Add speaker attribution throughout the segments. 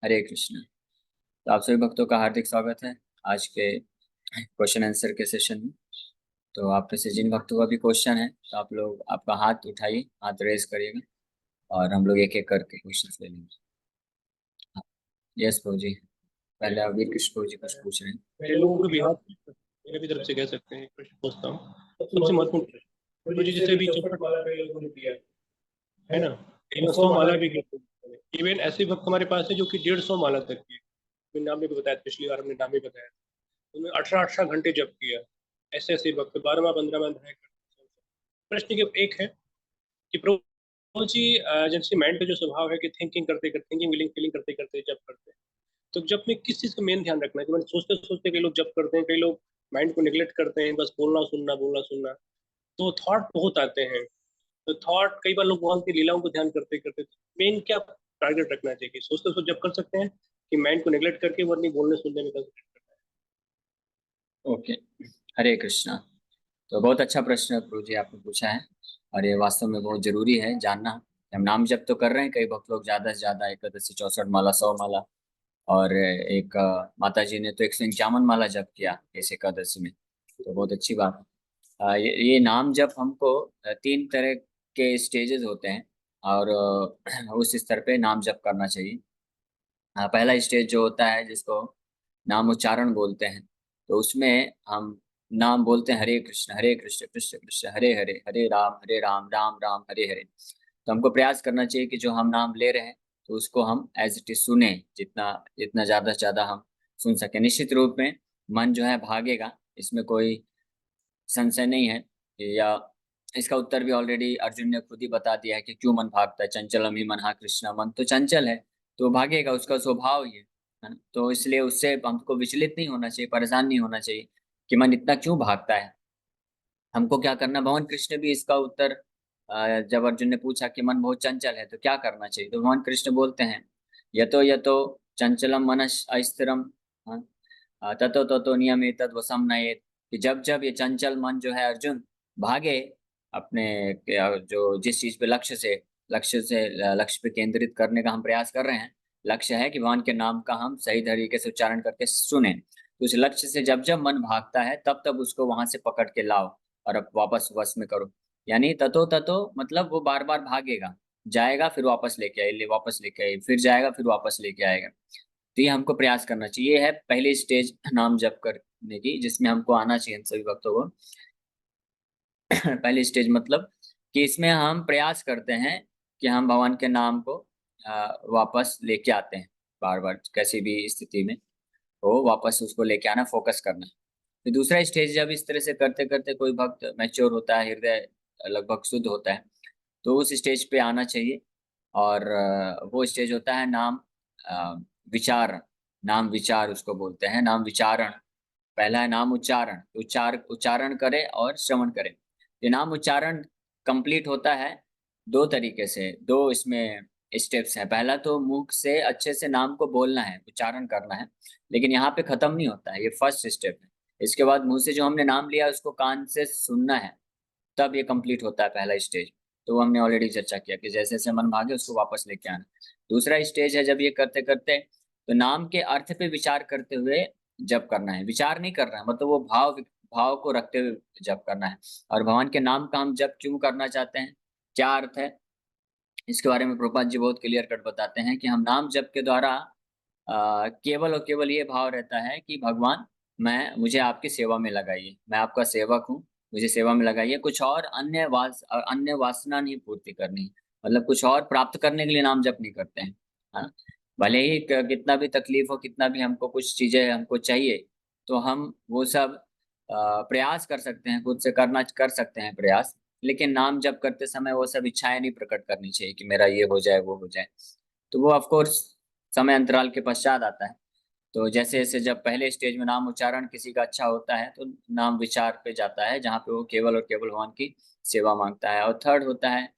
Speaker 1: हरे कृष्ण। तो आप सभी भक्तों का हार्दिक स्वागत है आज के क्वेश्चन आंसर के सेशन में। तो आप में से जिन भक्तों का भी क्वेश्चन है तो आप लोग आपका हाथ उठाइए, हाथ रेज करिएगा और हम लोग एक एक करके क्वेश्चन ले लेंगे। यस प्रभु जी, पहले अवीर कृष्ण प्रभु जी कुछ पूछ रहे हैं।
Speaker 2: मेरे लोगों को भी हाथ मेरे भी तरफ से कह सकते हैं, प्रश्न पूछता हूँ। सबसे महत्वपूर्ण प्रश्न, मुझे जैसे भी चौपट माला कई लोगों ने किया है ना, कई 100 माला भी किया। इवन ऐसे भक्त हमारे पास है जो कि 150 माला तक किए। मैंने नाम भी बताया, पिछली बार हमने नाम भी बताया, उन्होंने 18 घंटे जप किया। ऐसे ऐसे भक्त 12वां 15वां अध्याय करते। प्रश्न के एक है कि प्रभु जी, जैसे माइंड का जो स्वभाव है कि थिंकिंग करते करते, थिंकिंग विलिंग फीलिंग करते करते जप करते हैं, तो जब में किस चीज का मेन ध्यान रखना है? कि मैंने सोचते सोचते कई लोग जब करते हैं, कई लोग माइंड को निगलेक्ट करते हैं, बस बोलना सुनना, तो थॉट बहुत आते हैं। तो थॉट कई बार लोग भगवान की लीलाओं को ध्यान करते करते मेन क्या टारगेट रखना चाहिए? कि सोचते सोचते जब कर सकते हैं कि माइंड को निगलेक्ट करके वो नहीं बोलने सुनने में कंसंट्रेट करना
Speaker 1: ओके, हरे कृष्णा। तो बहुत अच्छा प्रश्न प्रभु जी आपने पूछा है और ये वास्तव में बहुत जरूरी है जानना। हम नाम जप तो कर रहे हैं, कई भक्त लोग ज्यादा से ज्यादा 81 64 माला 100 माला, और एक माता जी ने तो 151 माला जप किया इस एकादशी में। तो बहुत अच्छी बात है। ये नाम जप हमको तीन तरह के स्टेजेस होते हैं और उस स्तर पे नाम जप करना चाहिए। पहला स्टेज जो होता है जिसको नाम उच्चारण बोलते हैं, तो उसमें हम नाम बोलते हैं हरे कृष्ण कृष्ण कृष्ण हरे हरे, हरे राम राम राम हरे हरे। तो हमको प्रयास करना चाहिए कि जो हम नाम ले रहे हैं तो उसको हम एज इट इज सुने, जितना जितना ज्यादा से ज्यादा हम सुन सके। निश्चित रूप में मन जो है भागेगा, इसमें कोई संशय नहीं है। या इसका उत्तर भी ऑलरेडी अर्जुन ने खुद ही बता दिया है कि क्यों मन भागता है। चंचलम ही मनहा कृष्णा, मन तो चंचल है तो भागेगा, उसका स्वभाव ही है ना। तो इसलिए उससे हमको विचलित नहीं होना चाहिए, परेशान नहीं होना चाहिए कि मन इतना क्यों भागता है। हमको क्या करना, भगवान कृष्ण भी इसका उत्तर जब अर्जुन ने पूछा कि मन बहुत चंचल है तो क्या करना चाहिए, तो भगवान कृष्ण बोलते हैं यतो यतो चंचलम मनस अस्थिरम ततो ततो नियमेतद वसम नयेत। कि जब जब ये चंचल मन जो है अर्जुन भागे अपने जो जिस चीज पे लक्ष्य पे केंद्रित करने का हम प्रयास कर रहे हैं, लक्ष्य है कि भगवान के नाम का हम सही तरीके से उच्चारण करके सुने, तो उस लक्ष्य से जब जब मन भागता है तब तब उसको वहां से पकड़ के लाओ और अब वापस वश में करो। यानी ततो ततो मतलब वो बार बार भागेगा, जाएगा फिर वापस लेके आए, ले वापस लेके आए, फिर जाएगा फिर वापस लेके आएगा। तो ये हमको प्रयास करना चाहिए। ये है पहली स्टेज नाम जप करने की, जिसमें हमको आना चाहिए इन सभी भक्तों को। पहली स्टेज मतलब कि इसमें हम प्रयास करते हैं कि हम भगवान के नाम को वापस लेके आते हैं, बार बार कैसी भी स्थिति में हो वापस उसको लेके आना, फोकस करना। फिर दूसरा स्टेज जब इस तरह से करते करते कोई भक्त मैच्योर होता है, हृदय लगभग शुद्ध होता है, तो उस स्टेज पे आना चाहिए। और वो स्टेज होता है नाम अ, विचार। नाम विचार उसको बोलते हैं, नाम विचारण। पहला है नाम उच्चारण, उच्चारण करे और श्रवण करे। ये नाम उच्चारण कंप्लीट होता है दो तरीके से, दो इसमें स्टेप्स हैं। पहला तो मुख से अच्छे से नाम को बोलना है, उच्चारण करना है, लेकिन यहाँ पे खत्म नहीं होता है, ये फर्स्ट स्टेप है। इसके बाद मुंह से जो हमने नाम लिया उसको कान से सुनना है, तब ये कंप्लीट होता है पहला स्टेज। तो वो हमने ऑलरेडी चर्चा किया कि जैसे जैसे मन भागे उसको वापस लेके आना। दूसरा स्टेज है जब ये करते करते तो नाम के अर्थ पे विचार करते हुए जप करना है। विचार नहीं कर रहा है, मतलब वो भाव भाव को रखते हुए जप करना है। और भगवान के नाम का हम जप क्यों करना चाहते हैं, क्या अर्थ है, इसके बारे में प्रभुपाद जी बहुत क्लियर कट बताते हैं कि हम नाम जप के द्वारा केवल और केवल ये भाव रहता है कि भगवान मैं मुझे आपकी सेवा में लगाइए, मैं आपका सेवक हूँ, मुझे सेवा में लगाइए। कुछ और अन्य वासना नहीं पूर्ति करनी, मतलब कुछ और प्राप्त करने के लिए नाम जप नहीं करते हैं, है ना। भले ही कितना भी तकलीफ हो, कितना भी हमको कुछ चीजें हमको चाहिए, तो हम वो सब प्रयास कर सकते हैं, खुद से कर सकते हैं प्रयास, लेकिन नाम जप करते समय वो सब इच्छाएं नहीं प्रकट करनी चाहिए कि मेरा ये हो जाए वो हो जाए। तो वो ऑफ कोर्स समय अंतराल के पश्चात आता है। तो जैसे जैसे जब पहले स्टेज में नाम उच्चारण किसी का अच्छा होता है तो नाम विचार पे जाता है, जहाँ पे वो केवल और केवल भगवान की सेवा मांगता है। और थर्ड होता है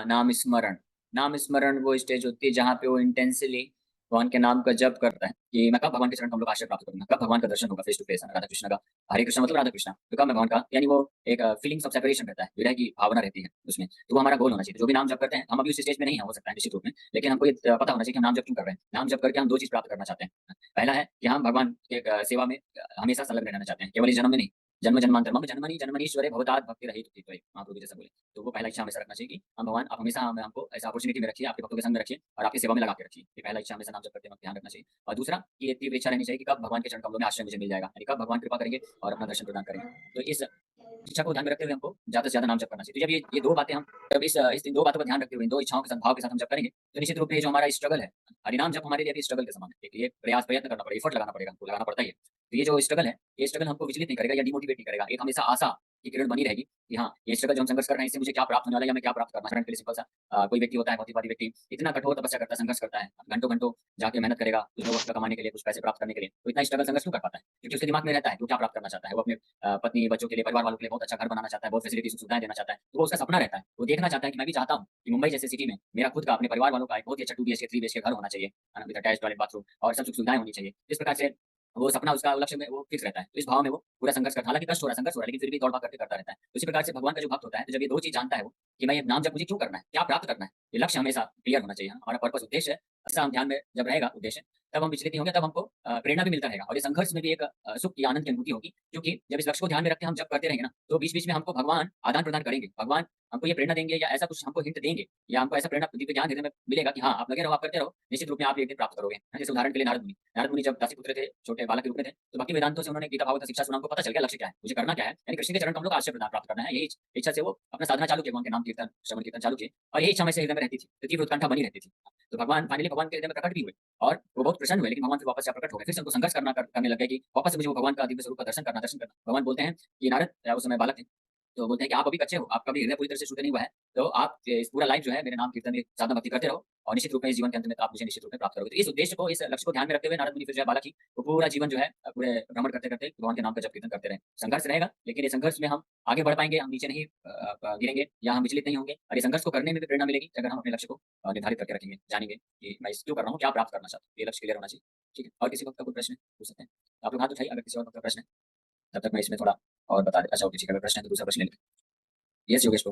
Speaker 1: नाम स्मरण। नाम स्मरण वो स्टेज होती है जहाँ पे वो इंटेंसली भगवान के नाम का जप करता है कि मैं कब भगवान के चरण कमलों का आश्रय प्राप्त करूंगा, कब भगवान का दर्शन होगा face to face, Radha Krishna का। हरे कृष्ण मतलब राधा कृष्ण, तो कब मैं भगवान का, यानी वो एक फीलिंग्स ऑफ सेपरेशन रहता है, विरह की भावना रहती है उसमें। तो वो हमारा गोल होना चाहिए। जो भी नाम जप करते हैं, हम अभी उस स्टेज में नहीं है, हो सकता है निश्चित रूप में, लेकिन हमको ये पता होना चाहिए कि हम नाम जप क्यों कर रहे हैं। नाम जप करके हम दो चीज प्राप्त करना चाहते हैं। पहला है कि हम भगवान के सेवा में हमेशा संलग्न रहना चाहते हैं, केवल इस जन्म में नहीं, जन्म जन्मांतर मम जन्मनि जन्मनीश्वरे भवतात भक्ति रहित तत्त्वे, महाप्रभु जैसा बोले। तो वो पहला इच्छा हमेशा रखना चाहिए कि हम भगवान, आप हमेशा हमें हमको ऐसा अपॉर्चुनिटी में रखिए, आपके भक्तों के संग में रखिए और आपकी सेवा में लगा के रखिए। ये पहला इच्छा हमेशा नाम जप करते वक्त ध्यान रखना चाहिए। और दूसरा, कि ये तीव्र इच्छा रहनी चाहिए कि कब भगवान के चरण कमलों में आश्रय मुझे मिल जाएगा, यानी कब भगवान कृपा करेंगे और अपना दर्शन प्रदान करेंगे। तो इस इच्छा को ध्यान में रखते हुए हमको ज्यादा से ज्यादा नाम जप करना चाहिए। तो जब ये दो बातें हम, जब इस इन दो बातों को ध्यान रखते हुए, इन दो इच्छाओं के साथ, भाव के साथ हम जब करेंगे, तो निश्चित रूप में ये जो हमारा स्ट्रगल है, हरिनाम जप हमारे लिए भी स्ट्रगल के समान है। एक ये प्रयास, प्रयत्न करना पड़ेगा, एफर्ट लगाना पड़ेगा, हमको लगाना पड़ता ही है। तो ये जो स्ट्रगल है, ये स्ट्रगल हमको विचलित नहीं करेगा या डिमोटिवेट नहीं करेगा। एक हमेशा आशा की किरण बनी रहेगी कि हाँ, ये स्ट्रगल जो हम संघर्ष कर रहे हैं, इससे मुझे क्या प्राप्त होने वाला है या मैं क्या प्राप्त करना चाह रहा हूं। के लिए सिंपल सा कोई व्यक्ति होता है, भौतिकवादी व्यक्ति, इतना कठोर तपस्या करता है, संघर्ष करता है, घंटों घंटों जाके मेहनत करेगा कुछ वक्त कमाने के लिए, कुछ पैसे प्राप्त करने के लिए, तो इतना स्ट्रगल संघर्ष क्यों कर पाता है? क्योंकि उसके दिमाग में रहता है वो क्या प्राप्त करना चाहता है। वो अपने पत्नी बच्चों के लिए, परिवार वालों के लिए बहुत अच्छा घर बनाना चाहता है, बहुत फैसिलिटी सुविधाएं देना चाहता है। तो वो उसका सपना रहता है, वो देखना चाहता है कि मैं भी चाहता हूँ कि मुंबई जैसे सिटी में मेरा खुद का, अपने परिवार वालों का एक बहुत ही अच्छा 2 BHK 3 BHK घर होना चाहिए, है ना, विद अटैच्ड टॉयलेट बाथरूम और सब सुख सुविधाएं होनी चाहिए। इस प्रकार से वो सपना, उसका लक्ष्य में वो फिक्स रहता है। तो इस भाव में वो पूरा संघर्ष करता है, हालांकि कष्ट हो रहा है, संघर्ष हो रहा है, लेकिन फिर भी दौड़ भाग करके करता रहता है। तो इसी प्रकार से भगवान का जो भक्त होता है, तो जब ये दो चीज जानता है वो, कि मैं ये नाम जब मुझे क्यों करना है, क्या प्राप्त करना है, ये लक्ष्य हमेशा क्लियर होना चाहिए। हमारा पर्पस, उद्देश्य है, ऐसा हम ध्यान में जब रहेगा उद्देश्य, तब हम विचलित नहीं होंगे, तब हमको प्रेरणा भी मिलता रहेगा और ये संघर्ष में भी एक सुख की, आनंद की अनुभूति होगी। क्योंकि जब इस लक्ष्य को ध्यान में रख के हम जब करते रहेंगे ना, तो बीच बीच में हमको भगवान आदान प्रदान करेंगे। भगवान हमको ये प्रेरणा देंगे या ऐसा कुछ हमको हिंट देंगे, या हमको ऐसा प्रेरणा दिव्य ज्ञान देने में मिलेगा कि हाँ, आप लगे रहो, आप करते रहो, निश्चित रूप में आप एक दिन प्राप्त करोगे। जैसे उदाहरण के लिए नारद मुनि जब दासी पुत्र थे, छोटे बालक के रूप में थे, तो भक्ति वेदांतों से उन्होंने गीता भागवत का शिक्षा सुना, उनको पता चल गया लक्ष्य क्या है, मुझे करना क्या है, यानी कृष्ण के चरण कमलों का आश्रय प्रदान प्राप्त करना है। यही इच्छा से वो अपना साधना चालू किया, भगवान के नाम कीर्तन, श्रवण कीर्तन चालू किए, और यही इच्छा में से हृदय में रहती थी, तो तीव्र उत्कंठा बनी रहती थी। तो भगवान फाइनली भगवान के हृदय में प्रकट भी हुए और वो बहुत प्रसन्न हुए, लेकिन भगवान फिर वापस से प्रकट हो गए। फिर से उनको संघर्ष करने लगे कि वापस से मुझे वो भगवान का दिव्य स्वरूप का दर्शन करना। भगवान बोलते हैं कि नारद, उस समय बालक थे, तो बोलते हैं कि आप अभी कच्चे हो, आपका भी हृदय पूरी तरह से शुद्ध नहीं हुआ है, तो आप इस पूरा लाइफ जो है मेरे नाम कीर्तन में साधना भक्ति करते रहो, और निश्चित रूप में इस जीवन के अंत में आप मुझे निश्चित रूप में प्राप्त करोगे। तो इस उद्देश्य को, इस लक्ष्य को ध्यान में रखते हुए नारद मुनि फिर जो है बालक ही, वो पूरा जीवन जो है पूरे भ्रमण करते करते भगवान के नाम का जप कीर्तन करते रहे। संघर्ष रहेगा, लेकिन ये संघर्ष में हम आगे बढ़ पाएंगे, हम नीचे नहीं गिरेंगे या हम विचलित नहीं होंगे, और ये संघर्ष को करने में भी प्रेरणा मिलेगी अगर हम अपने लक्ष्य को निर्धारित करके रखेंगे, जानेंगे कि मैं इस क्यों कर रहा हूँ, क्या प्राप्त करना चाहता हूँ। ये लक्ष्य क्लियर होना चाहिए। ठीक है, और किसी वक्त का कोई प्रश्न पूछ सकते हैं, आप लोग हाथ उठाइए अगर किसी और वक्त का प्रश्न है, तब तक मैं इसमें थोड़ा और बता देता। अच्छा, किसी का अगर प्रश्न है तो दूसरा प्रश्न ले लेते। यस योगेश को।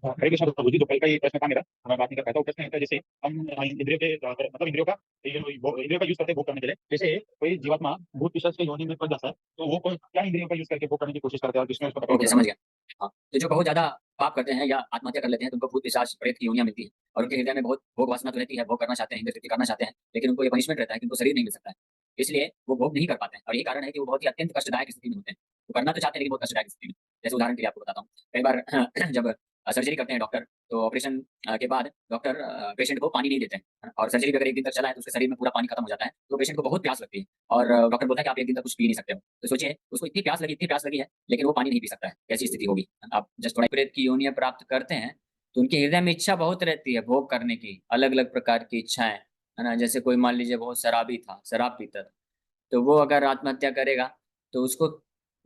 Speaker 3: हरे कृष्ण प्रभु जी, तो कल का ये प्रश्न था मेरा, मैं बात नहीं कर पाया था। वो प्रश्न है जैसे हम इंद्रियों के मतलब इंद्रियों का इंद्रियों का यूज करते हैं भोग करने के लिए। जैसे कोई जीवात्मा भूत पिशाच के योनि में फंस जाता है, तो वो क्या इंद्रियों का यूज करके भोग करने की कोशिश करते हैं और जिसमें उसको पकड़
Speaker 1: ओके,
Speaker 3: के
Speaker 1: समझ गया। हाँ, तो जो बहुत ज्यादा पाप करते हैं या आत्महत्या कर लेते हैं, तो उनको भूत पिशाच प्रेत की योनियां मिलती है, और उनके हृदय में बहुत भोग वासना तो रहती है, भोग करना चाहते हैं, इंद्र तृप्ति करना चाहते हैं, लेकिन उनको ये पनिशमेंट रहता है कि उनको शरीर नहीं मिल सकता है, इसलिए वो भोग नहीं कर पाते हैं। और यही कारण है कि वो बहुत ही अत्यंत कष्टदायक स्थिति में होते हैं। वो करना तो चाहते हैं, लेकिन बहुत कष्टदायक स्थिति में। जैसे उदाहरण के लिए आपको बताता हूँ, कई बार जब सर्जरी करते हैं डॉक्टर, तो ऑपरेशन के बाद डॉक्टर पेशेंट को पानी नहीं देते हैं, है ना? और सर्जरी अगर एक दिन तक चला है तो उसके शरीर में पूरा पानी खत्म हो जाता है, तो पेशेंट को बहुत प्यास लगती है, और डॉक्टर बोलता है कि आप एक दिन तक कुछ पी नहीं सकते हो। तो सोचिए, उसको इतनी प्यास लगी है, लेकिन वो पानी नहीं पी सकता है, कैसी स्थिति होगी। आप जस्ट थोड़ा प्रेत की योनियां प्राप्त करते हैं, तो उनके हृदय में इच्छा बहुत रहती है भोग करने की, अलग अलग प्रकार की इच्छाएं, है ना। जैसे कोई मान लीजिए बहुत शराबी था, शराब पीता था, तो वो अगर आत्महत्या करेगा, तो उसको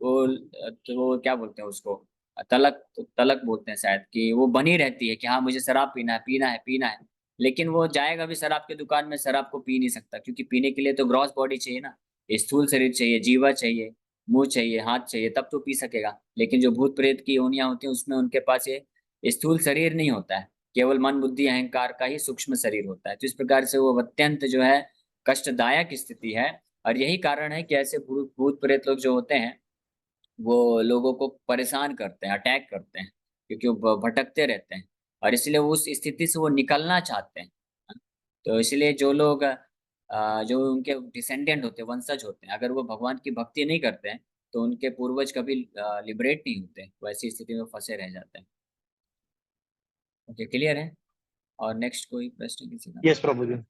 Speaker 1: वो तो वो क्या बोलते हैं उसको, तलक बोलते हैं शायद, कि वो बनी रहती है कि हाँ मुझे शराब पीना है, पीना है, पीना है। लेकिन वो जाएगा भी शराब की दुकान में, शराब को पी नहीं सकता, क्योंकि पीने के लिए तो ग्रॉस बॉडी चाहिए ना, स्थूल शरीर चाहिए, जीवा चाहिए, मुंह चाहिए, हाथ चाहिए, तब तो पी सकेगा। लेकिन जो भूत प्रेत की योनियां होती हैं, उसमें उनके पास ये स्थूल शरीर नहीं होता है, केवल मन बुद्धि अहंकार का ही सूक्ष्म शरीर होता है। तो इस प्रकार से वो अत्यंत जो है कष्टदायक स्थिति है। और यही कारण है कि ऐसे भूत भूत प्रेत लोग जो होते हैं, वो लोगों को परेशान करते हैं, अटैक करते हैं, क्योंकि वो भटकते रहते हैं, और इसलिए वो उस स्थिति से वो निकलना चाहते हैं। तो इसलिए जो लोग जो उनके डिसेंडेंट होते हैं, वंशज होते हैं, अगर वो भगवान की भक्ति नहीं करते हैं, तो उनके पूर्वज कभी लिबरेट नहीं होते, वैसी स्थिति में फंसे रह जाते हैं। ओके, क्लियर है। और नेक्स्ट कोई प्रश्न किसी का?
Speaker 3: यस प्रभु जी।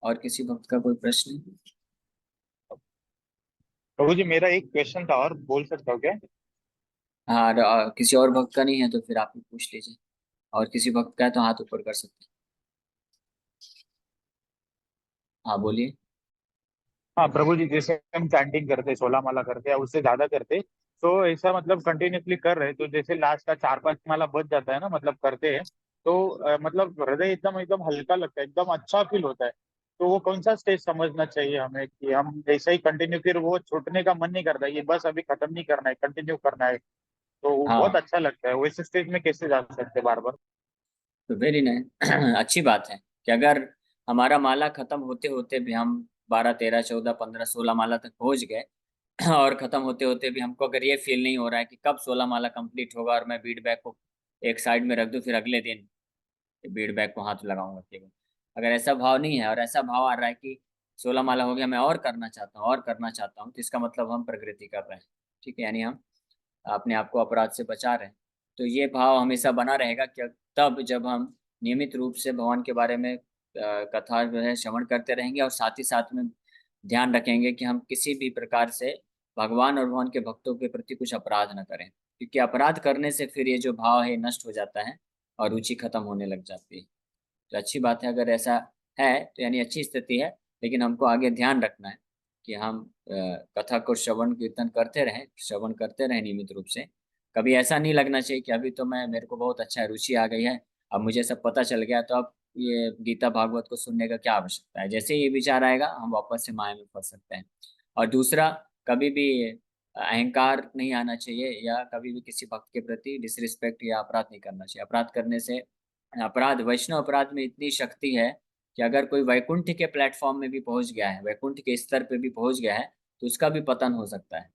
Speaker 1: और किसी भक्त का कोई प्रश्न?
Speaker 3: प्रभु जी, मेरा एक क्वेश्चन था, और बोल सकता हूँ क्या?
Speaker 1: हाँ, किसी और भक्त का नहीं है तो फिर आप ही पूछ लीजिए, और किसी भक्त का है तो हाथ ऊपर कर सकते हैं। हाँ, बोलिए।
Speaker 3: हाँ प्रभु जी, जैसे हम चैंटिंग करते, 16 माला करते या उससे ज्यादा करते, तो ऐसा मतलब कंटिन्यूसली कर रहे, तो जैसे लास्ट का 4-5 माला बच जाता है ना, मतलब करते हैं, तो मतलब हृदय एकदम एकदम हल्का लगता है, एकदम अच्छा फील होता है। तो वो कौन सा स्टेज समझना चाहिए हमें कि हम ऐसा ही कंटिन्यू, फिर वो छूटने का मन नहीं करता, ये बस अभी खत्म नहीं करना है, कंटिन्यू करना है, तो वो बहुत
Speaker 1: हाँ,
Speaker 3: अच्छा लगता है। वैसे स्टेज में कैसे जा सकते हैं बार बार?
Speaker 1: तो वेरी नाइस। अच्छी बात है कि अगर हमारा माला खत्म होते होते भी हम 12, 13, 14, 15, 16 माला तक पहुंच गए और खत्म होते होते भी हमको अगर ये फील नहीं हो रहा है कि कब 16 माला कंप्लीट होगा और मैं बीट बैग को एक साइड में रख दूं, फिर अगले दिन बीट बैग को हाथ लगाऊंगा केवल, अगर ऐसा भाव नहीं है और ऐसा भाव आ रहा है कि 16 माला हो गया, मैं और करना चाहता हूँ और करना चाहता हूँ, तो इसका मतलब हम प्रगति कर रहे हैं। ठीक है, यानी हम अपने आप को अपराध से बचा रहे हैं। तो ये भाव हमेशा बना रहेगा कि तब जब हम नियमित रूप से भगवान के बारे में कथा जो है श्रवण करते रहेंगे और साथ ही साथ में ध्यान रखेंगे कि हम किसी भी प्रकार से भगवान और भगवान के भक्तों के प्रति कुछ अपराध न करें, क्योंकि अपराध करने से फिर ये जो भाव है नष्ट हो जाता है और रुचि खत्म होने लग जाती है। तो अच्छी बात है, अगर ऐसा है तो यानी अच्छी स्थिति है। लेकिन हमको आगे ध्यान रखना है कि हम कथा को श्रवण कीर्तन करते रहें, श्रवण करते रहें नियमित रूप से। कभी ऐसा नहीं लगना चाहिए कि अभी तो मैं, मेरे को बहुत अच्छा रुचि आ गई है, अब मुझे सब पता चल गया, तो अब ये गीता भागवत को सुनने का क्या आवश्यकता है। जैसे ही ये विचार आएगा हम वापस से माया में फंस सकते हैं। और दूसरा, कभी भी अहंकार नहीं आना चाहिए या कभी भी किसी भक्त के प्रति डिसरिस्पेक्ट या अपराध नहीं करना चाहिए। अपराध करने से, अपराध, वैष्णव अपराध में इतनी शक्ति है कि अगर कोई वैकुंठ के प्लेटफॉर्म में भी पहुंच गया है, वैकुंठ के स्तर पे भी पहुंच गया है, तो उसका भी पतन हो सकता है।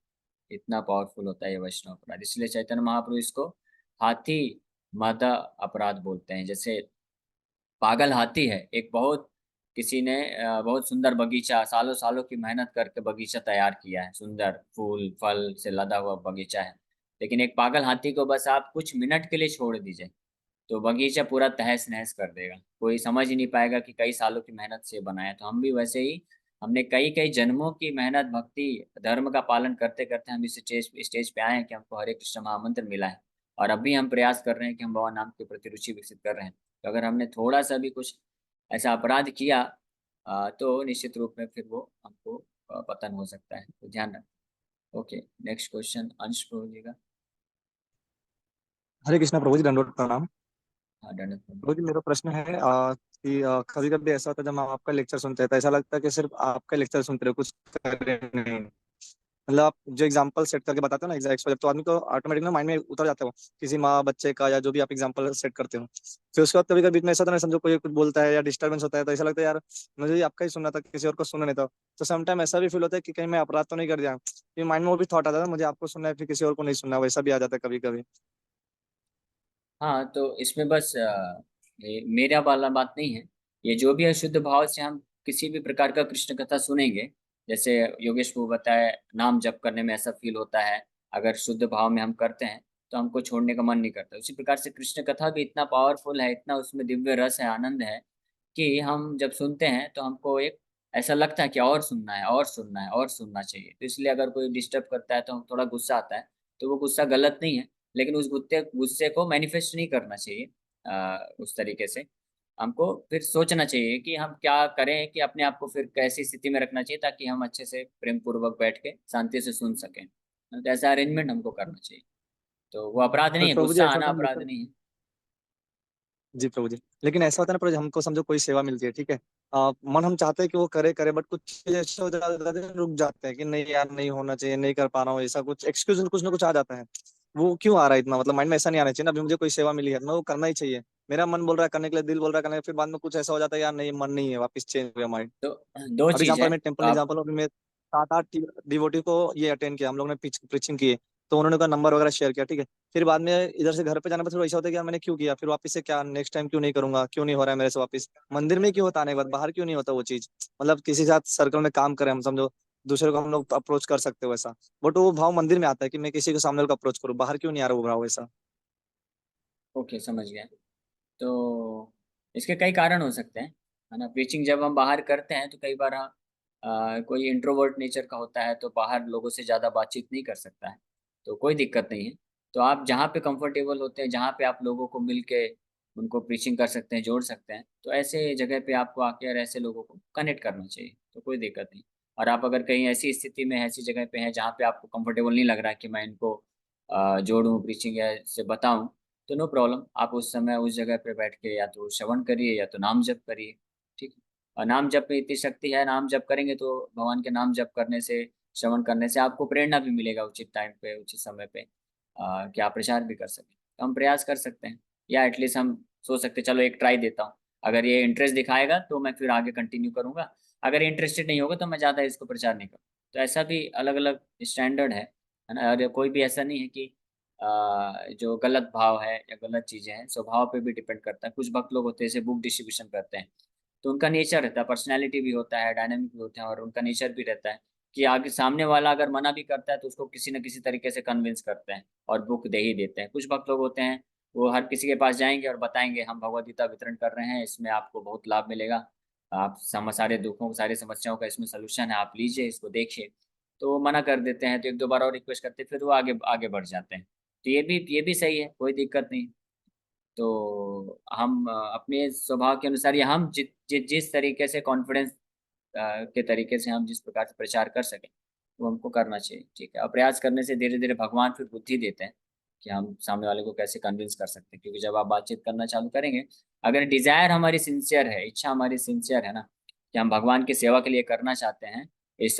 Speaker 1: इतना पावरफुल होता है ये वैष्णव अपराध। इसलिए चैतन्य महाप्रभु इसको हाथी मद अपराध बोलते हैं। जैसे पागल हाथी है एक, बहुत किसी ने बहुत सुंदर बगीचा, सालों सालों की मेहनत करके बगीचा तैयार किया है, सुंदर फूल फल से लदा हुआ बगीचा है, लेकिन एक पागल हाथी को बस आप कुछ मिनट के लिए छोड़ दीजिए तो बगीचा पूरा तहस नहस कर देगा। कोई समझ ही नहीं पाएगा कि कई सालों की मेहनत से बनाया। तो हम भी वैसे ही, हमने कई कई जन्मों की मेहनत, भक्ति, धर्म का पालन करते करते हम इस स्टेज स्टेज पे आए हैं कि हमको हरे कृष्ण महामंत्र मिला है। और अभी हम प्रयास कर रहे हैं कि हम भगवान नाम के प्रति रुचि विकसित कर रहे हैं। तो अगर हमने थोड़ा सा भी कुछ ऐसा अपराध किया तो निश्चित रूप में फिर वो हमको पतन हो सकता है। तो ध्यान रखें। ओके, नेक्स्ट क्वेश्चन अंश प्रभु जी का।
Speaker 4: हरे कृष्णा प्रभु जी, दंडवत प्रणाम।
Speaker 1: हाँ, दंडवत प्रभु।
Speaker 4: प्रभु जी, मेरा प्रश्न है कि कभी कभी ऐसा होता है जब हम आपका लेक्चर सुनते हैं तो ऐसा लगता है कि सिर्फ आपका लेक्चर सुनते रहो, कुछ कर रहे नहीं। मतलब आप जो एग्जांपल सेट करके बताते हो ना, एग्जाम्पल, तो आदमी को ऑटोमेटिक ना माइंड में उतर जाता है वो, किसी माँ बच्चे का या जो भी आप एग्जांपल सेट करते हो। फिर उसके बाद कभी कभी बीच में ऐसा होता है ना, समझो कोई कुछ बोलता है या डिस्टर्बेंस होता है तो ऐसा लगता है यार मुझे भी आपका ही सुनना था, किसी और को सुनना नहीं था। तो समटाइम ऐसा भी फील होता है कि कहीं मैं अपराध तो नहीं कर दिया, कि माइंड में वो भी थॉट आता है ना, मुझे आपको सुनना है फिर किसी और को नहीं सुनना, वैसा भी आ जाता है कभी कभी।
Speaker 1: हाँ, तो इसमें बस ये मेरा वाला बात नहीं है। ये जो भी है शुद्ध भाव से हम किसी भी प्रकार का कृष्ण कथा सुनेंगे, जैसे योगेश को बताया नाम जप करने में ऐसा फील होता है, अगर शुद्ध भाव में हम करते हैं तो हमको छोड़ने का मन नहीं करता। उसी प्रकार से कृष्ण कथा भी इतना पावरफुल है, इतना उसमें दिव्य रस है, आनंद है, कि हम जब सुनते हैं तो हमको एक ऐसा लगता है कि और सुनना है और सुनना है और सुनना चाहिए। तो इसलिए अगर कोई डिस्टर्ब करता है तो हम थोड़ा गुस्सा आता है, तो वो गुस्सा गलत नहीं है, लेकिन उस गुस्से गुस्से को मैनिफेस्ट नहीं करना चाहिए उस तरीके से। हमको फिर सोचना चाहिए कि हम क्या करें, कि अपने आप को फिर कैसी स्थिति में रखना चाहिए ताकि हम अच्छे से प्रेम पूर्वक बैठ के शांति से सुन सकें। तो ऐसा अरेंजमेंट हमको करना चाहिए। तो वो अपराध नहीं
Speaker 4: पर
Speaker 1: है,
Speaker 4: प्रभु जी
Speaker 1: गुस्सा
Speaker 4: ऐसा
Speaker 1: आना
Speaker 4: होता है
Speaker 1: अपराध
Speaker 4: ना,
Speaker 1: नहीं है।
Speaker 4: जी प्रभु जी, लेकिन ऐसा होता है ना प्रभु जी, हमको समझो कोई सेवा मिलती है, ठीक है, मन हम चाहते हैं कि वो करे करे, बट कुछ चीज़ ऐसे हो जाते हैं, रुक जाते हैं कि नहीं यार नहीं होना चाहिए, नहीं कर पा रहा हूँ, ऐसा कुछ एक्सक्यूज कुछ ना कुछ आ जाता है। वो क्यों आ रहा है इतना, मतलब माइंड में ऐसा नहीं आना चाहिए ना, अभी मुझे कोई सेवा मिली है मैं वो करना ही चाहिए, मेरा मन बोल रहा है करने के लिए, दिल बोल रहा है करने के लिए, फिर बाद में कुछ ऐसा हो जाता है यार नहीं मन नहीं है, वापस चेंज हो गया माइंड।
Speaker 1: तो दो
Speaker 4: और
Speaker 1: चीज
Speaker 4: एग्जाम्पल
Speaker 1: है।
Speaker 4: में
Speaker 1: तो
Speaker 4: टेम्पल
Speaker 1: आप,
Speaker 4: एग्जाम्पल में 7 8 डिवोटी को ये अटेंड किया हम लोग ने, प्रीचिंग किए, तो उन्होंने का नंबर वगैरह शेयर किया, ठीक है। फिर बाद में इधर से घर पे जाने पर थोड़ा ऐसा होता है कि यार मैंने क्यों किया, फिर वापस से क्या नेक्स्ट टाइम क्यों नहीं करूंगा, क्यों नहीं हो रहा है मेरे से, वापस मंदिर में क्यों होता, आने के बाद बाहर क्यों नहीं होता वो चीज। मतलब किसी के साथ सर्कल में काम करें हम, समझो दूसरे को हम लोग अप्रोच कर सकते हो वैसा, बट वो भाव मंदिर में आता है कि मैं किसी को सामने को अप्रोच करूँ, बाहर क्यों नहीं आ रहा वो भाव वैसा।
Speaker 1: ओके, समझ गया। तो इसके कई कारण हो सकते हैं, है ना। प्रीचिंग जब हम बाहर करते हैं तो कई बार कोई इंट्रोवर्ट नेचर का होता है तो बाहर लोगों से ज़्यादा बातचीत नहीं कर सकता है, तो कोई दिक्कत नहीं है। तो आप जहाँ पे कंफर्टेबल होते हैं, जहाँ पे आप लोगों को मिल के उनको प्रीचिंग कर सकते हैं, जोड़ सकते हैं, तो ऐसे जगह पे आपको आके और ऐसे लोगों को कनेक्ट करना चाहिए, तो कोई दिक्कत नहीं। और आप अगर कहीं ऐसी स्थिति में, ऐसी जगह पे हैं जहाँ पे आपको कंफर्टेबल नहीं लग रहा है कि मैं इनको जोड़ूँ प्रीचिंग या से बताऊँ, तो नो प्रॉब्लम, आप उस समय उस जगह पे बैठ के या तो श्रवण करिए या तो नाम जप करिए, ठीक है। और नाम जप में इतनी शक्ति है, नाम जप करेंगे तो भगवान के नाम जप करने से, श्रवण करने से आपको प्रेरणा भी मिलेगा उचित टाइम पे, उचित समय पे, कि आप प्रचार भी कर सकें। तो हम प्रयास कर सकते हैं, या एटलीस्ट हम सोच सकते हैं चलो एक ट्राई देता हूँ, अगर ये इंटरेस्ट दिखाएगा तो मैं फिर आगे कंटिन्यू करूँगा, अगर इंटरेस्टेड नहीं होगा तो मैं ज़्यादा इसको प्रचार नहीं करूँ। तो ऐसा भी अलग अलग स्टैंडर्ड है ना। और कोई भी ऐसा नहीं है कि जो गलत भाव है या गलत चीज़ें हैं, स्वभाव पे भी डिपेंड करता है। कुछ भक्त लोग होते हैं जैसे बुक डिस्ट्रीब्यूशन करते हैं, तो उनका नेचर रहता है, पर्सनैलिटी भी होता है, डायनामिक भी होते हैं, और उनका नेचर भी रहता है कि आगे सामने वाला अगर मना भी करता है तो उसको किसी न किसी तरीके से कन्विंस करते हैं और बुक दे ही देते हैं। कुछ भक्त लोग होते हैं, वो हर किसी के पास जाएँगे और बताएँगे हम भगवद गीता वितरण कर रहे हैं, इसमें आपको बहुत लाभ मिलेगा। आप सारे दुखों, सारी समस्याओं का इसमें सॉल्यूशन है, आप लीजिए, इसको देखिए। तो वो मना कर देते हैं, तो 1-2 बार और रिक्वेस्ट करते हैं, फिर वो आगे आगे बढ़ जाते हैं। तो ये भी सही है, कोई दिक्कत नहीं। तो हम अपने स्वभाव के अनुसार, या हम जिस तरीके से कॉन्फिडेंस के तरीके से हम जिस प्रकार से प्रचार कर सकें, वो हमको करना चाहिए, ठीक है। और प्रयास करने से धीरे-धीरे भगवान फिर बुद्धि देते हैं कि हम सामने वाले को कैसे कन्विंस कर सकते हैं। क्योंकि जब आप बातचीत करना चालू करेंगे, अगर डिज़ायर हमारी सिंसियर है, इच्छा हमारी सिंसियर है ना, कि हम भगवान की सेवा के लिए करना चाहते हैं,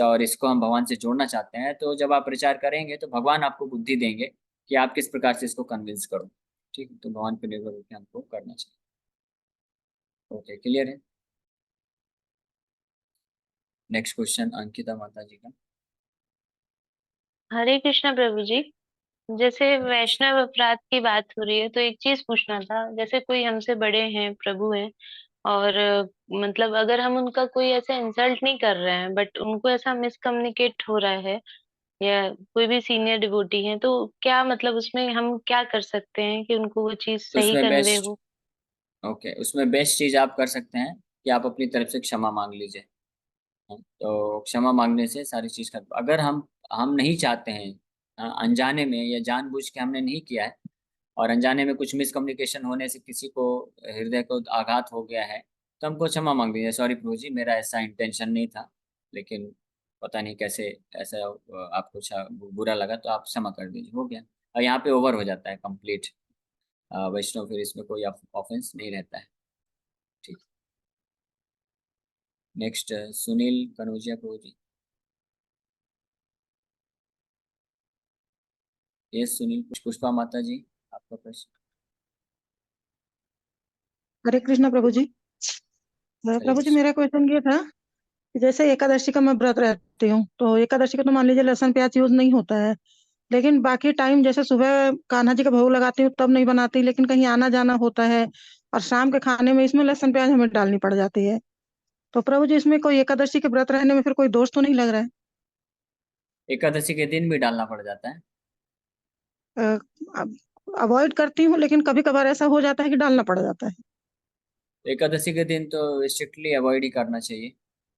Speaker 1: और इसको हम भगवान से जोड़ना चाहते हैं, तो जब आप प्रचार करेंगे तो भगवान आपको बुद्धि देंगे कि आप किस प्रकार से इसको कन्विंस करो। ठीक है, तो भगवान पे निर्भर होकर हमको करना चाहिए। ओके, क्लियर है। नेक्स्ट क्वेश्चन अंकिता माता जी का।
Speaker 5: हरे कृष्णा प्रभु जी। जैसे वैष्णव अपराध की बात हो रही है तो एक चीज पूछना था, जैसे कोई हमसे बड़े हैं, प्रभु हैं, और मतलब अगर हम उनका कोई ऐसा इंसल्ट नहीं कर रहे हैं बट उनको ऐसा मिसकम्युनिकेट हो रहा है, या कोई भी सीनियर डिवोटी है, तो क्या मतलब उसमें हम क्या कर सकते हैं कि उनको वो चीज
Speaker 1: तो
Speaker 5: सही
Speaker 1: उसमें
Speaker 5: कन्वे
Speaker 1: बेस्ट
Speaker 5: हो?
Speaker 1: ओके, उसमें बेस्ट चीज़ आप कर सकते हैं कि आप अपनी तरफ से क्षमा मांग लीजिए। तो क्षमा मांगने से सारी चीज़ खत्म। अगर हम नहीं चाहते हैं, अनजाने में या जानबूझ के हमने नहीं किया है, और अनजाने में कुछ मिसकम्युनिकेशन होने से किसी को हृदय को आघात हो गया है, तो हमको क्षमा मांग दीजिए, सॉरी प्रभु जी, मेरा ऐसा इंटेंशन नहीं था, लेकिन पता नहीं कैसे ऐसा आपको बुरा लगा, तो आप क्षमा कर दीजिए, हो गया। और यहाँ पे ओवर हो जाता है कंप्लीट। वैष्णव फिर इसमें कोई ऑफेंस नहीं रहता है। ठीक। नेक्स्ट सुनील कनौजिया प्रभु जी। ये सुनील पुष्पा माता जी, आपका प्रश्न।
Speaker 6: हरे कृष्णा प्रभु जी।
Speaker 1: हरे
Speaker 6: प्रभु जी,
Speaker 1: कृष्ण।
Speaker 6: मेरा क्वेश्चन ये था कि जैसे एकादशी का मैं व्रत रहती हूँ, तो एकादशी का तो मान लीजिए लहसुन प्याज यूज नहीं होता है, लेकिन बाकी टाइम जैसे सुबह कान्हा जी का भोग लगाती हूँ तब नहीं बनाती, लेकिन कहीं आना जाना होता है और शाम के खाने में इसमें लहसुन प्याज हमें डालनी पड़ जाती है। तो प्रभु जी, इसमें कोई एकादशी के व्रत रहने में फिर कोई दोष तो नहीं लग रहा
Speaker 1: एकादशी के दिन भी डालना पड़ जाता है।
Speaker 6: है? अवॉइड करती हूँ, लेकिन कभी कभार ऐसा हो जाता है कि डालना पड़ जाता है।
Speaker 1: एकादशी के दिन तो स्ट्रिक्टली अवॉइड ही करना चाहिए।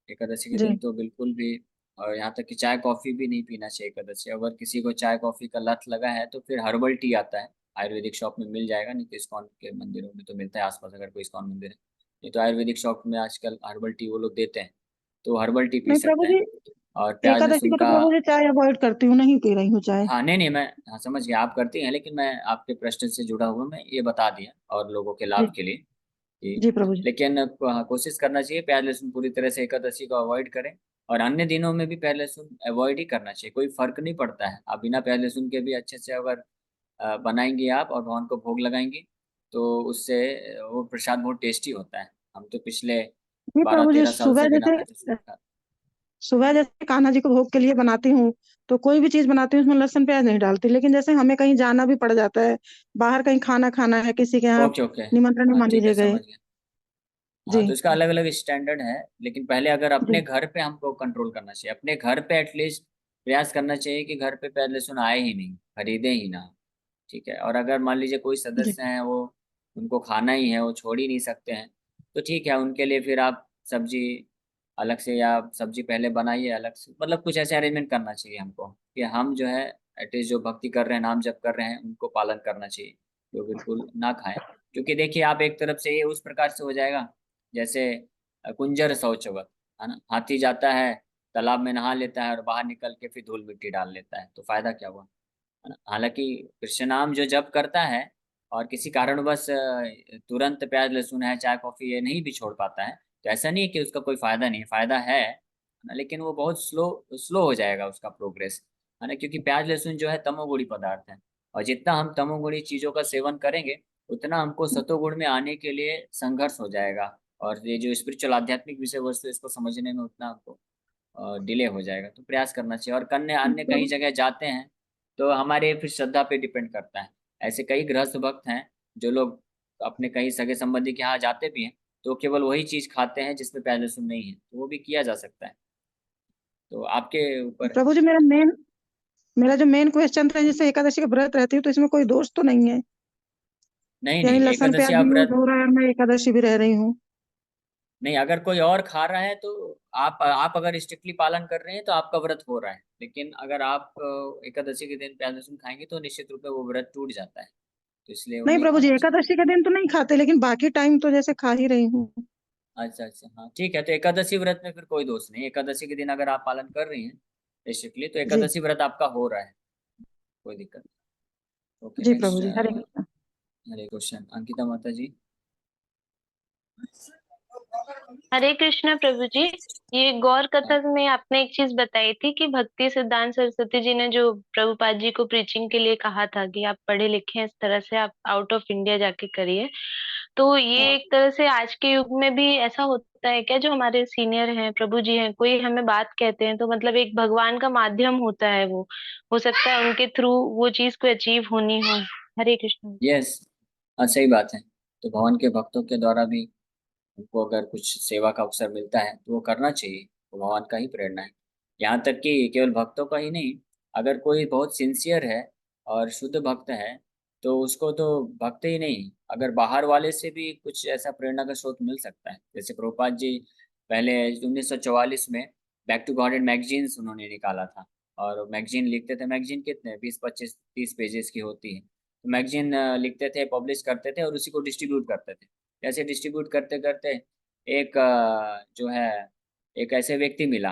Speaker 1: एकादशी के दिन
Speaker 6: जी
Speaker 1: तो बिल्कुल भी। और यहाँ तक कि चाय कॉफ़ी भी नहीं पीना चाहिए एकादशी। अगर किसी को चाय कॉफ़ी का लत लगा है तो फिर हर्बल टी आता है, आयुर्वेदिक शॉप में मिल जाएगा, नहीं तो इस्कॉन के मंदिरों में तो मिलता है आसपास, अगर कोई इस्कॉन मंदिर है। नहीं तो आयुर्वेदिक शॉप में आजकल हर्बल टी वो लोग देते हैं, तो हर्बल टी पी
Speaker 6: नहीं प्रभु
Speaker 1: सकते
Speaker 6: जी,
Speaker 1: हैं। और प्याज
Speaker 6: एकादशी
Speaker 1: लहसुन
Speaker 6: को तो
Speaker 1: का।
Speaker 6: प्रभु जी चाय अवॉइड करती हूँ, नहीं पी रही हूँ चाय।
Speaker 1: हाँ, नहीं, नहीं, मैं हाँ, समझ गया आप करती हैं, लेकिन मैं आपके प्रश्न से जुड़ा हुआ मैं ये बता दिया और लोगों के
Speaker 6: जी
Speaker 1: लाभ के लिए कि।
Speaker 6: जी प्रभु जी।
Speaker 1: लेकिन कोशिश करना चाहिए प्याज लहसुन पूरी तरह से एकादशी को अवॉइड करें, और अन्य दिनों में भी प्याज लहसुन अवॉइड ही करना चाहिए, कोई फर्क नहीं पड़ता है। आप बिना प्याज लहसुन के भी अच्छे से अगर बनाएंगी आप और भगवान को भोग लगाएंगी, तो उससे वो प्रसाद बहुत टेस्टी होता है। हम तो पिछले
Speaker 6: जी
Speaker 1: बारह
Speaker 6: प्रभु जी,
Speaker 1: तेरह साल से बिना प्याज लहसुन का।
Speaker 6: सुबह जैसे कान्हा जी को भोग के लिए बनाती हूँ, तो कोई भी चीज बनाती हूँ उसमें लहसुन प्याज नहीं डालती, लेकिन जैसे हमें कहीं जाना भी पड़ जाता है, बाहर कहीं खाना खाना है, किसी के यहाँ
Speaker 1: ओके, ओके।
Speaker 6: निमंत्रण में
Speaker 1: हाँ,
Speaker 6: मान
Speaker 1: ठीक है,
Speaker 6: लीजिए गए।
Speaker 1: समझ गया। हाँ, तो
Speaker 6: जी
Speaker 1: इसका अलग अलग स्टैंडर्ड है, लेकिन पहले अगर अपने
Speaker 6: जी
Speaker 1: घर पे हमको कंट्रोल करना चाहिए, अपने घर पे एटलीस्ट प्रयास करना चाहिए कि घर पे प्याज लहसुन आए ही नहीं, खरीदे ही ना। ठीक है। और अगर मान लीजिए कोई
Speaker 6: जी
Speaker 1: सदस्य हैं, वो उनको खाना ही है, वो छोड़ ही नहीं सकते हैं, तो ठीक है, उनके लिए फिर आप सब्जी अलग से, या सब्जी पहले बनाइए अलग से, मतलब कुछ ऐसे अरेंजमेंट करना चाहिए हमको कि हम जो है एटलीस्ट जो भक्ति कर रहे हैं, नाम जप कर रहे हैं, उनको पालन करना चाहिए, जो बिल्कुल ना खाएं। क्योंकि देखिए, आप एक तरफ से ये उस प्रकार से हो जाएगा जैसे कुंजर शौचवत, है ना। हाथी जाता है, तालाब में नहा लेता है और बाहर निकल के फिर धूल मिट्टी डाल लेता है, तो फायदा क्या हुआ, है ना। हालांकि कृष्ण नाम जो जप करता है और किसी कारणवश तुरंत प्याज लहसुन है, चाय कॉफी ये नहीं भी छोड़ पाता है, तो ऐसा नहीं है कि उसका कोई फायदा नहीं है, फायदा है ना, लेकिन वो बहुत स्लो स्लो हो जाएगा उसका प्रोग्रेस, है ना, क्योंकि प्याज लहसुन जो है तमोगुणी पदार्थ है, और जितना हम तमोगुणी चीजों का सेवन करेंगे उतना हमको सतोगुण में आने के लिए संघर्ष हो जाएगा, और ये जो स्पिरिचुअल आध्यात्मिक विषय वस्तु इसको समझने में उतना हमको डिले हो जाएगा। तो प्रयास करना चाहिए, और अन्य अन्य कई जगह जाते हैं तो हमारे फिर श्रद्धा पे डिपेंड करता है। ऐसे कई गृहस्थ भक्त हैं जो लोग अपने कई सगे संबंधी के यहाँ जाते भी हैं, तो केवल वही चीज खाते हैं जिसमें प्याज लहसुन नहीं है, तो वो भी किया जा सकता है, तो आपके ऊपर है।
Speaker 6: प्रभु जी, मेरा जो मेन क्वेश्चन था, जैसे एकादशी का व्रत रहती हूँ तो इसमें कोई दोष तो नहीं है?
Speaker 1: नहीं
Speaker 6: यानी
Speaker 1: नहीं,
Speaker 6: लहसुन
Speaker 1: एकादशी
Speaker 6: प्याज भी
Speaker 1: आप
Speaker 6: यूज
Speaker 1: व्रत
Speaker 6: हो रहा है और मैं एकादशी भी रह रही हूँ।
Speaker 1: नहीं, अगर कोई और खा रहा है तो आप अगर स्ट्रिक्टली पालन कर रहे हैं तो आपका व्रत हो रहा है, लेकिन अगर आप एकादशी के दिन प्याज लहसुन खाएंगे तो निश्चित रूप में वो व्रत टूट जाता है, तो इसलिए वो
Speaker 6: नहीं
Speaker 1: नहीं
Speaker 6: प्रभु जी,
Speaker 1: खाना चाहिए।
Speaker 6: एकादशी के दिन तो नहीं खाते, लेकिन बाकी टाइम तो जैसे खा ही रही हूँ।
Speaker 1: अच्छा अच्छा, हाँ ठीक है, तो एकादशी व्रत में फिर कोई दोष नहीं, एकादशी के दिन अगर आप पालन कर रही हैं स्ट्रिक्टली तो
Speaker 6: जी।
Speaker 1: एकादशी व्रत आपका हो रहा है, कोई दिक्कत नहीं। ओके,
Speaker 6: जी
Speaker 1: नेक्स्ट।
Speaker 6: प्रभु जी, हरे कृष्ण।
Speaker 1: हरे क्वेश्चन अंकिता माता जी।
Speaker 5: हरे कृष्ण प्रभु जी। ये गौर कथा में आपने एक चीज बताई थी कि भक्ति सिद्धांत सरस्वती जी ने जो प्रभुपाद जी को प्रीचिंग के लिए कहा था कि आप पढ़े लिखे हैं, इस तरह से आप आउट ऑफ इंडिया जाके करिए। तो ये
Speaker 1: हाँ
Speaker 5: एक तरह से आज के युग में भी ऐसा होता है क्या, जो हमारे सीनियर हैं, प्रभु जी हैं, कोई हमें बात कहते हैं तो मतलब एक भगवान का माध्यम होता है वो, हो सकता है उनके थ्रू वो चीज को अचीव होनी हो। हरे कृष्ण।
Speaker 1: यस, हाँ सही बात है, तो भगवान के भक्तों के द्वारा भी उनको अगर कुछ सेवा का अवसर मिलता है तो वो करना चाहिए, वो भगवान का ही प्रेरणा है। यहाँ तक कि केवल भक्तों का ही नहीं, अगर कोई बहुत सिंसियर है और शुद्ध भक्त है तो उसको तो भक्त ही नहीं, अगर बाहर वाले से भी कुछ ऐसा प्रेरणा का स्रोत मिल सकता है। जैसे प्रभुपाद जी पहले 1944 में back to Godhead magazines उन्होंने निकाला था, और मैगजीन लिखते थे, मैगजीन कितने 20 25 30 पेजेस की होती है, तो मैगजीन लिखते थे, पब्लिश करते थे और उसी को डिस्ट्रीब्यूट करते थे। ऐसे डिस्ट्रीब्यूट करते करते एक जो है एक ऐसे व्यक्ति मिला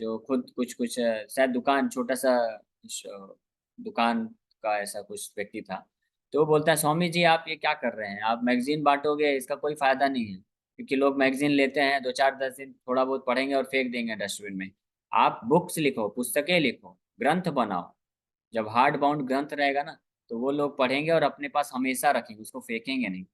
Speaker 1: जो खुद कुछ कुछ शायद दुकान, छोटा सा दुकान का ऐसा कुछ व्यक्ति था, तो वो बोलता है स्वामी जी आप ये क्या कर रहे हैं, आप मैगजीन बांटोगे, इसका कोई फायदा नहीं है, क्योंकि लोग मैगजीन लेते हैं 2 4 10 दिन थोड़ा बहुत पढ़ेंगे और फेंक देंगे डस्टबिन में। आप बुक्स लिखो, पुस्तकें लिखो, ग्रंथ बनाओ, जब हार्ड बाउंड ग्रंथ रहेगा ना तो वो लोग पढ़ेंगे और अपने पास हमेशा रखेंगे, उसको फेंकेंगे नहीं।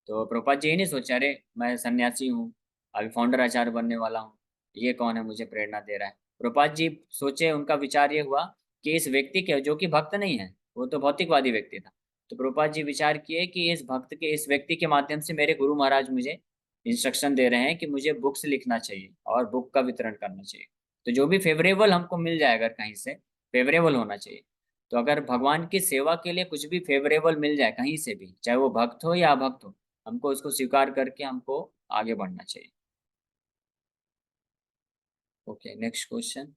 Speaker 1: तो प्रभुपाद जी यही नहीं सोचा, अरे मैं सन्यासी हूँ, अभी फाउंडर आचार्य बनने वाला हूँ, ये कौन है मुझे प्रेरणा दे रहा है। प्रभुपाद जी सोचे, उनका विचार ये हुआ कि इस व्यक्ति के, जो कि भक्त नहीं है, वो तो भौतिकवादी व्यक्ति था, तो प्रभुपाद जी विचार किए कि इस भक्त के, इस व्यक्ति के माध्यम से मेरे गुरु महाराज मुझे इंस्ट्रक्शन दे रहे हैं कि मुझे बुक्स लिखना चाहिए और बुक का वितरण करना चाहिए, तो जो भी फेवरेबल हमको मिल जाए, अगर कहीं से फेवरेबल होना चाहिए, तो अगर भगवान की सेवा के लिए कुछ भी फेवरेबल मिल जाए कहीं से भी, चाहे वो भक्त हो या अभक्त हो, हमको उसको स्वीकार करके हमको आगे बढ़ना चाहिए। Okay, next question.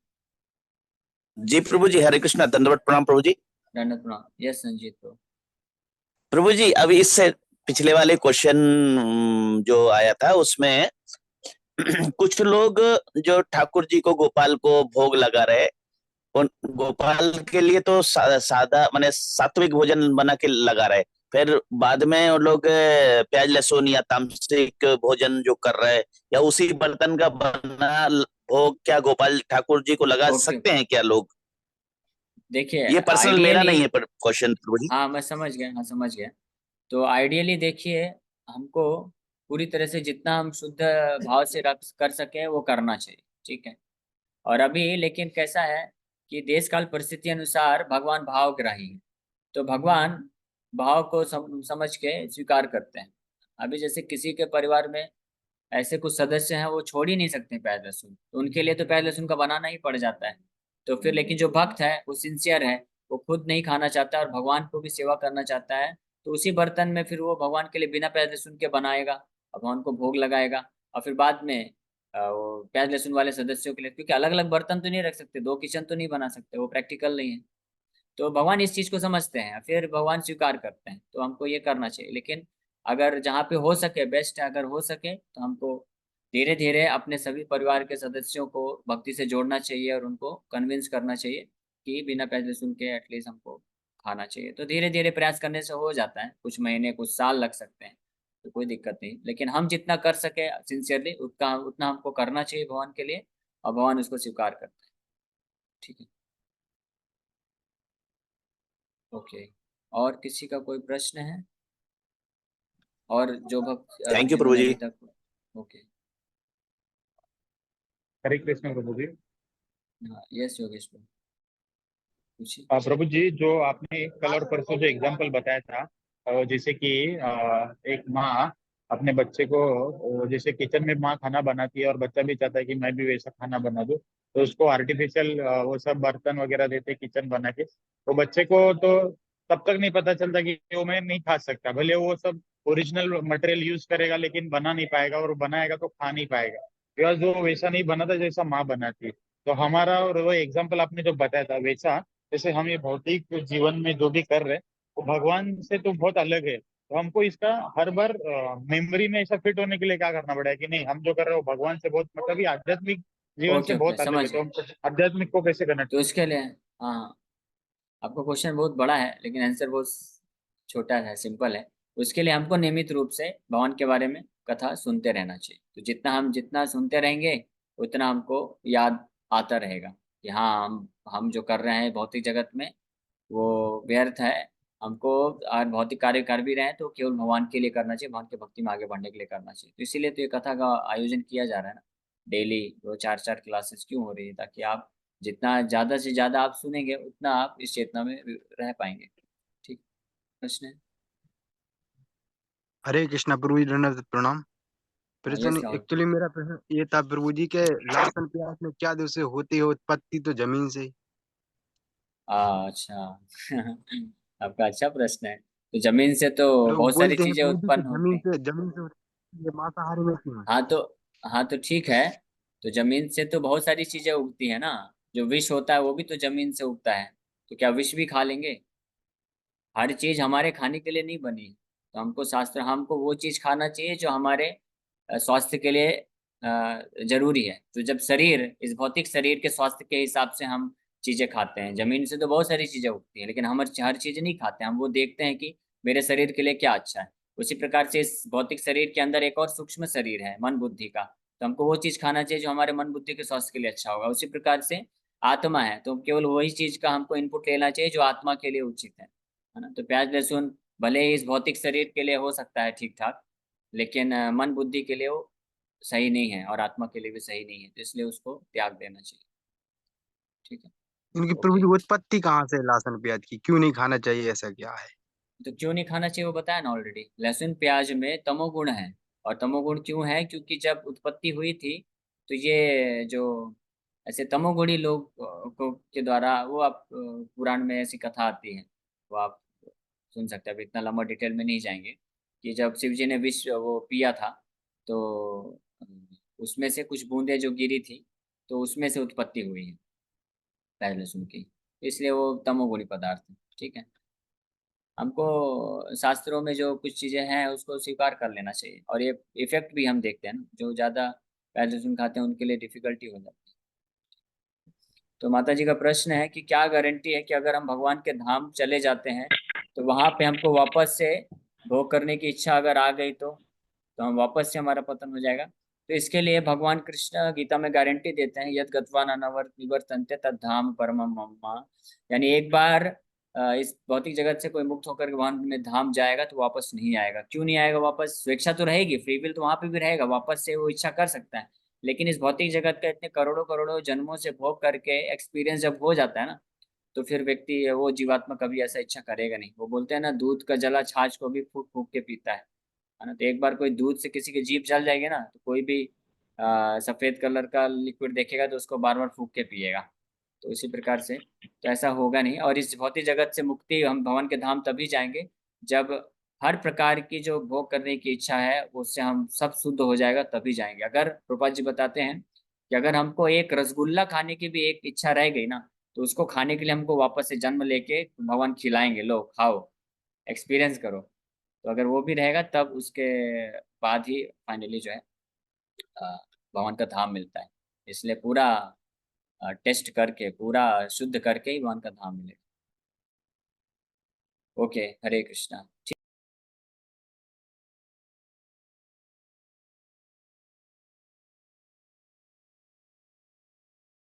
Speaker 7: जी प्रभु जी, हरे कृष्णा, दंडवत प्रणाम प्रभु जी।
Speaker 1: दंडवत प्रणाम। Yes Sanjeet bro.
Speaker 7: प्रभु जी, अभी इससे पिछले वाले क्वेश्चन जो आया था उसमें कुछ लोग जो ठाकुर जी को, गोपाल को भोग लगा रहे, उन गोपाल के लिए तो सादा माने सात्विक भोजन बना के लगा रहे, फिर बाद में वो लोग प्याज लहसुन या तामसिक भोजन जो कर रहे हैं, या उसी बर्तन का बना भोग क्या गोपाल ठाकुर जी को लगा
Speaker 1: ओके,
Speaker 7: सकते हैं क्या लोग?
Speaker 1: देखिए
Speaker 7: ये पर्सनल मेरा
Speaker 1: आइडियली,
Speaker 7: नहीं है क्वेश्चन प्रभु जी।
Speaker 1: हाँ मैं समझ गया, हाँ समझ गया। तो आइडियली देखिए, हमको पूरी तरह से जितना हम शुद्ध भाव से रख कर सके वो करना चाहिए, ठीक है। और अभी लेकिन कैसा है कि देश काल परिस्थिति अनुसार भगवान भावग्राही है, तो भगवान भाव को समझ के स्वीकार करते हैं। अभी जैसे किसी के परिवार में ऐसे कुछ सदस्य हैं वो छोड़ ही नहीं सकते प्याज लहसुन, तो उनके लिए तो प्याज लहसुन का बनाना ही पड़ जाता है। तो फिर लेकिन जो भक्त है वो सिंसियर है, वो खुद नहीं खाना चाहता और भगवान को भी सेवा करना चाहता है, तो उसी बर्तन में फिर वो भगवान के लिए बिना प्याज लहसुन के बनाएगा और भगवान को भोग लगाएगा, और फिर बाद में वो प्याज लहसुन वाले सदस्यों के लिए, क्योंकि अलग अलग बर्तन तो नहीं रख सकते, 2 किचन तो नहीं बना सकते, वो प्रैक्टिकल नहीं है। तो भगवान इस चीज को समझते हैं, फिर भगवान स्वीकार करते हैं, तो हमको ये करना चाहिए। लेकिन अगर जहाँ पे हो सके, बेस्ट है, अगर हो सके तो हमको धीरे धीरे अपने सभी परिवार के सदस्यों को भक्ति से जोड़ना चाहिए और उनको कन्विंस करना चाहिए कि बिना प्याज लहसुन के एटलीस्ट हमको खाना चाहिए। तो धीरे धीरे प्रयास करने से हो जाता है, कुछ महीने कुछ साल लग सकते हैं, तो कोई दिक्कत नहीं। लेकिन हम जितना कर सके सिंसियरली उतना उतना हमको करना चाहिए भगवान के लिए, और भगवान उसको स्वीकार करते हैं। ठीक है, ओके। और किसी का कोई प्रश्न है? और जो भक्त
Speaker 7: थैंक यू प्रभु
Speaker 1: जिन्होंने
Speaker 7: जी।
Speaker 1: अभी तक, ओके,
Speaker 3: हरे कृष्ण प्रभु जी।
Speaker 1: हाँ, यस योगेश भाई, पूछिए।
Speaker 3: प्रभु जी, जो आपने कल और परसों जो एग्जाम्पल बताया था, जैसे कि एक माँ अपने बच्चे को, जैसे किचन में माँ खाना बनाती है और बच्चा भी चाहता है कि मैं भी वैसा खाना बना दूं, तो उसको आर्टिफिशियल वो सब बर्तन वगैरह देते किचन बना के, तो बच्चे को तो तब तक नहीं पता चलता कि वो मैं नहीं खा सकता, भले वो सब ओरिजिनल मटेरियल यूज करेगा लेकिन बना नहीं पाएगा, और बनाएगा तो खा नहीं पाएगा, बिकॉज वो वैसा नहीं बना था जैसा माँ बनाती है। तो हमारा, और वो एग्जाम्पल आपने जो बताया था वैसा, जैसे हम ये भौतिक जीवन में जो भी कर रहे हैं वो भगवान से तो बहुत अलग है, तो हमको इसका हर बार मेमोरी में ऐसा फिट होने के लिए क्या करना पड़ेगा कि नहीं, हम जो कर रहे हो भगवान से बहुत, मतलब ये आध्यात्मिक जीवन से
Speaker 1: ओके ओके,
Speaker 3: बहुत अलग है,
Speaker 1: समझ
Speaker 3: तो
Speaker 1: गए।
Speaker 3: हमको आध्यात्मिक को कैसे करना
Speaker 1: तो
Speaker 3: चाहिए?
Speaker 1: इसके लिए, हाँ, आपका क्वेश्चन बहुत बड़ा है लेकिन आंसर बहुत छोटा है, सिंपल है। उसके लिए हमको नियमित रूप से भगवान के बारे में कथा सुनते रहना चाहिए। तो जितना सुनते रहेंगे उतना हमको याद आता रहेगा कि हाँ, हम जो कर रहे हैं भौतिक जगत में वो व्यर्थ है। हमको और भौतिक कार्य कर भी रहे हैं तो केवल भगवान के लिए करना चाहिए, भगवान की भक्ति में आगे बढ़ने के लिए करना चाहिए। तो इसीलिए तो ये कथा का आयोजन किया जा रहा है ना, डेली वो 4-4 क्लासेस क्यों हो रही है, ताकि आप जितना ज्यादा से ज्यादा आप सुनेंगे उतना आप इस चेतना में रह पाएंगे। ठीक, प्रश्न है?
Speaker 8: हरे कृष्णा प्रभु जी, दंडवत प्रणाम।
Speaker 1: हाँ,
Speaker 8: प्रश्न
Speaker 1: यस राहुल।
Speaker 8: एक्चुअली मेरा प्रश्न ये था प्रभु जी के, लहसुन प्याज में क्या दोष होती है, उत्पत्ति तो जमीन से ही।
Speaker 1: अच्छा आपका अच्छा प्रश्न है। तो जमीन से तो
Speaker 8: लोग
Speaker 1: बहुत सारी
Speaker 8: बोलते हैं
Speaker 1: चीजें
Speaker 8: प्रभु जी कि
Speaker 1: उत्पन्न होती हैं।
Speaker 8: जमीन से होती है, ये मांसाहारी में क्यों है?
Speaker 1: हाँ तो, हाँ तो ठीक है। तो जमीन से तो बहुत सारी चीजें उगती है ना। जो विष होता है वो भी तो जमीन से उगता है। तो क्या विष भी खा लेंगे? हर चीज हमारे खाने के लिए नहीं बनी। तो हमको वो चीज खाना चाहिए जो हमारे स्वास्थ्य के लिए जरूरी है। तो जब शरीर, इस भौतिक शरीर के स्वास्थ्य के हिसाब से हम चीजें खाते हैं। जमीन से तो बहुत सारी चीजें उगती हैं लेकिन हम हर चीज नहीं खाते। हम वो देखते हैं कि मेरे शरीर के लिए क्या अच्छा है। उसी प्रकार से इस भौतिक शरीर के अंदर एक और सूक्ष्म शरीर है, मन बुद्धि का। तो हमको वो चीज खाना चाहिए जो हमारे मन बुद्धि के स्वास्थ्य के लिए अच्छा होगा। उसी प्रकार से आत्मा है, तो केवल वही चीज का हमको इनपुट लेना चाहिए जो आत्मा के लिए उचित है ना। तो प्याज लहसुन भले ही इस भौतिक शरीर के लिए हो सकता है ठीक ठाक, लेकिन मन बुद्धि के लिए वो सही नहीं है और आत्मा के लिए भी सही नहीं है, तो इसलिए उसको त्याग देना चाहिए। ठीक है,
Speaker 8: इनकी प्रभु
Speaker 1: ओके।
Speaker 8: जी उत्पत्ति कहाँ से है लहसुन प्याज की, क्यों नहीं खाना चाहिए, ऐसा क्या है?
Speaker 1: तो क्यों नहीं खाना चाहिए वो बताया ना ऑलरेडी। लहसुन प्याज में तमोगुण है। और तमोगुण क्यों है? क्योंकि जब उत्पत्ति हुई थी तो ये जो ऐसे तमोगुणी लोग को के द्वारा, वो आप पुराण में ऐसी कथा आती है, वो आप सुन सकते हैं। अभी इतना लंबा डिटेल में नहीं जाएंगे। कि जब शिव जी ने विष वो पिया था तो उसमें से कुछ बूंदें जो गिरी थी, तो उसमें से उत्पत्ति हुई है प्याज लहसुन की। इसलिए वो तमोगुणी पदार्थ है। ठीक है, हमको शास्त्रों में जो कुछ चीजें हैं उसको स्वीकार कर लेना चाहिए। और ये इफेक्ट भी हम देखते हैं ना, जो ज्यादा प्याज लहसुन खाते हैं उनके लिए डिफिकल्टी हो जाती है। तो माता जी का प्रश्न है कि क्या गारंटी है कि अगर हम भगवान के धाम चले जाते हैं तो वहां पे हमको वापस से भोग करने की इच्छा अगर आ गई तो हम वापस से हमारा पतन हो जाएगा। तो इसके लिए भगवान कृष्ण गीता में गारंटी देते हैं, यद गत्वा न निवर्तन्ते तद धाम परमम मम। यानी एक बार इस भौतिक जगत से कोई मुक्त होकर के भगवान में धाम जाएगा तो वापस नहीं आएगा। क्यों नहीं आएगा वापस? स्वेच्छा तो रहेगी, फ्री विल तो वहां पे भी रहेगा, वापस से वो इच्छा कर सकता है। लेकिन इस भौतिक जगत का इतने करोड़ों करोड़ों जन्मों से भोग करके एक्सपीरियंस जब हो जाता है ना, तो फिर व्यक्ति, वो जीवात्मा कभी ऐसा इच्छा करेगा नहीं। वो बोलते हैं ना, दूध का जला छाछ को भी फूक फूक के पीता है ना। तो एक बार कोई दूध से किसी की जीभ जल जाएगी ना, तो कोई भी सफेद कलर का लिक्विड देखेगा तो उसको बार बार फूक के पिएगा। तो इसी प्रकार से तो ऐसा होगा नहीं। और इस भौतिक जगत से मुक्ति, हम भगवान के धाम तभी जाएंगे जब हर प्रकार की जो भोग करने की इच्छा है उससे हम सब शुद्ध हो जाएगा, तभी जाएंगे। अगर प्रभुपाद जी बताते हैं कि अगर हमको एक रसगुल्ला खाने की भी एक इच्छा रह गई ना, तो उसको खाने के लिए हमको वापस से जन्म लेके भगवान खिलाएंगे, लो खाओ, एक्सपीरियंस करो। तो अगर वो भी रहेगा तब उसके बाद ही फाइनली जो है भगवान का धाम मिलता है। इसलिए पूरा टेस्ट करके, पूरा शुद्ध करके ही भगवान का धाम मिलेगा। ओके, हरे कृष्णा।